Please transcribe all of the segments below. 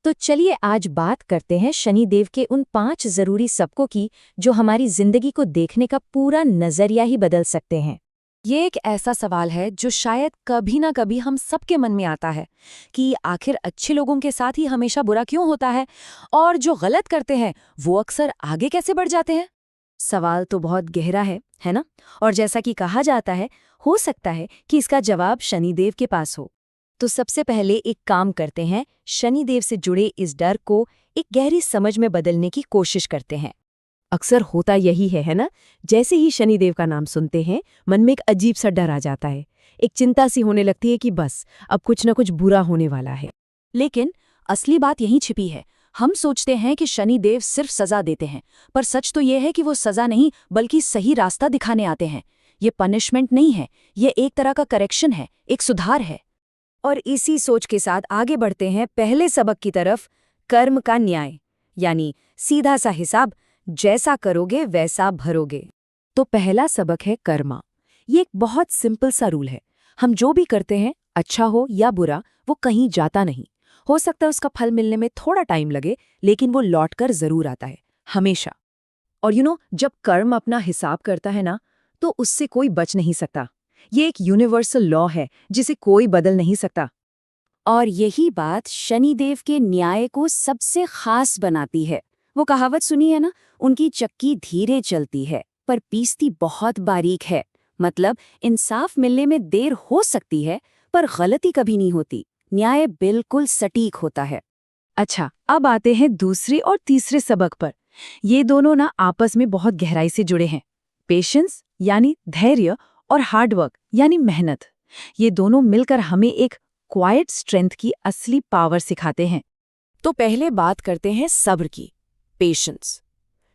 तो चलिए आज बात करते हैं शनिदेव के उन 5 जरूरी सबकों की जो हमारी जिंदगी को देखने का पूरा नजरिया ही बदल सकते हैं। ये एक ऐसा सवाल है जो शायद कभी ना कभी हम सबके मन में आता है कि आखिर अच्छे लोगों के साथ ही हमेशा बुरा क्यों होता है और जो गलत करते हैं वो अक्सर आगे कैसे बढ़ जाते हैं। सवाल तो बहुत गहरा है ना? और जैसा कि कहा जाता है, हो सकता है कि इसका जवाब शनिदेव के पास हो। तो सबसे पहले एक काम करते हैं, शनिदेव से जुड़े इस डर को एक गहरी समझ में बदलने की कोशिश करते हैं। अक्सर होता यही है ना? जैसे ही शनिदेव का नाम सुनते हैं मन में एक अजीब सा डर आ जाता है, एक चिंता सी होने लगती है कि बस अब कुछ न कुछ बुरा होने वाला है। लेकिन असली बात यहीं छिपी है। हम सोचते हैं कि शनिदेव सिर्फ सजा देते हैं, पर सच तो ये है कि वो सजा नहीं बल्कि सही रास्ता दिखाने आते हैं। ये पनिशमेंट नहीं है, ये एक तरह का करेक्शन है, एक सुधार है। और इसी सोच के साथ आगे बढ़ते हैं पहले सबक की तरफ, कर्म का न्याय, यानी सीधा सा हिसाब, जैसा करोगे वैसा भरोगे। तो पहला सबक है कर्मा। ये एक बहुत सिंपल सा रूल है। हम जो भी करते हैं, अच्छा हो या बुरा, वो कहीं जाता नहीं। हो सकता है उसका फल मिलने में थोड़ा टाइम लगे, लेकिन वो लौटकर जरूर आता है, हमेशा। और जब कर्म अपना हिसाब करता है ना, तो उससे कोई बच नहीं सकता। ये एक यूनिवर्सल लॉ है जिसे कोई बदल नहीं सकता। और यही बात शनिदेव के न्याय को सबसे खास बनाती है। वो कहावत सुनी है ना, उनकी चक्की धीरे चलती है पर पीसती बहुत बारीक है। मतलब इंसाफ मिलने में देर हो सकती है पर गलती कभी नहीं होती। न्याय बिल्कुल सटीक होता है। अच्छा, अब आते हैं दूसरे और तीसरे सबक पर। ये दोनों ना आपस में बहुत गहराई से जुड़े हैं। पेशेंस यानी धैर्य और हार्डवर्क यानी मेहनत, ये दोनों मिलकर हमें एक क्वाइट स्ट्रेंथ की असली पावर सिखाते हैं। तो पहले बात करते हैं सब्र की, पेशेंस।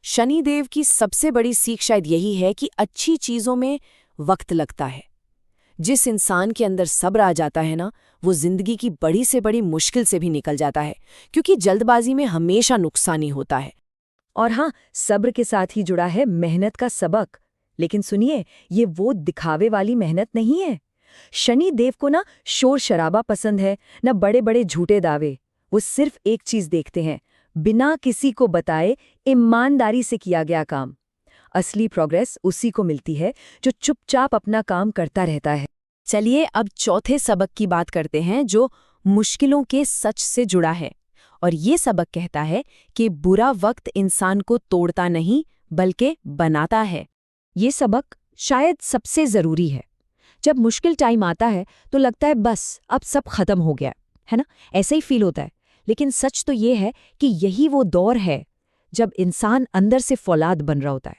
शनिदेव की सबसे बड़ी सीख शायद यही है कि अच्छी चीजों में वक्त लगता है। जिस इंसान के अंदर सब्र आ जाता है ना, वो जिंदगी की बड़ी से बड़ी मुश्किल से भी निकल जाता है, क्योंकि जल्दबाजी में हमेशा नुकसान ही होता है। और हाँ, सब्र के साथ ही जुड़ा है मेहनत का सबक। लेकिन सुनिए, ये वो दिखावे वाली मेहनत नहीं है। शनिदेव को ना शोर शराबा पसंद है, ना बड़े बड़े झूठे दावे। वो सिर्फ एक चीज देखते हैं, बिना किसी को बताए ईमानदारी से किया गया काम। असली प्रोग्रेस उसी को मिलती है जो चुपचाप अपना काम करता रहता है। चलिए अब चौथे सबक की बात करते हैं, जो मुश्किलों के सच से जुड़ा है। और ये सबक कहता है कि बुरा वक्त इंसान को तोड़ता नहीं बल्कि बनाता है। ये सबक शायद सबसे जरूरी है। जब मुश्किल टाइम आता है तो लगता है बस अब सब खत्म हो गया, है ना? ऐसा ही फील होता है। लेकिन सच तो ये है कि यही वो दौर है जब इंसान अंदर से फौलाद बन रहा होता है।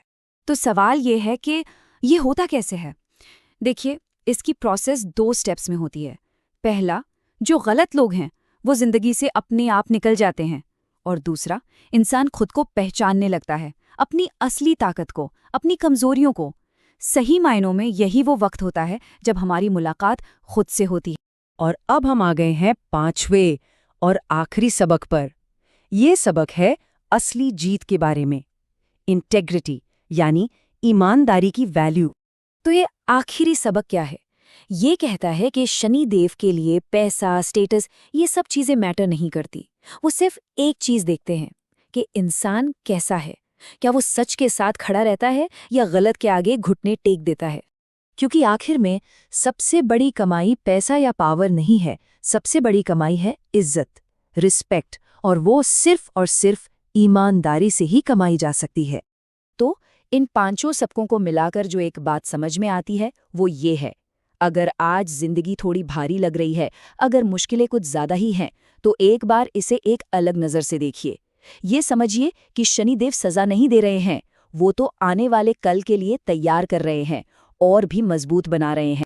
तो सवाल ये है कि ये होता कैसे है? देखिए, इसकी प्रोसेस 2 स्टेप्स में होती है। पहला, जो गलत लोग हैं वो जिंदगी से अपने आप निकल जाते हैं। और दूसरा, इंसान खुद को पहचानने लगता है, अपनी असली ताकत को, अपनी कमजोरियों को। सही मायनों में यही वो वक्त होता है जब हमारी मुलाकात खुद से होती है। और अब हम आ गए हैं 5वें और आखिरी सबक पर। ये सबक है असली जीत के बारे में, इंटेग्रिटी यानी ईमानदारी की वैल्यू। तो ये आखिरी सबक क्या है? ये कहता है कि शनिदेव के लिए पैसा, स्टेटस, ये सब चीजें मैटर नहीं करती। वो सिर्फ एक चीज देखते हैं कि इंसान कैसा है। क्या वो सच के साथ खड़ा रहता है या गलत के आगे घुटने टेक देता है? क्योंकि आखिर में सबसे बड़ी कमाई पैसा या पावर नहीं है, सबसे बड़ी कमाई है इज्जत, रिस्पेक्ट, और वो सिर्फ और सिर्फ ईमानदारी से ही कमाई जा सकती है। तो इन 5 सबकों को मिलाकर जो एक बात समझ में आती है वो ये है, अगर आज जिंदगी थोड़ी भारी लग रही है, अगर मुश्किलें कुछ ज्यादा ही हैं, तो एक बार इसे एक अलग नजर से देखिए। ये समझिए कि शनिदेव सजा नहीं दे रहे हैं, वो तो आने वाले कल के लिए तैयार कर रहे हैं और भी मजबूत बना रहे हैं।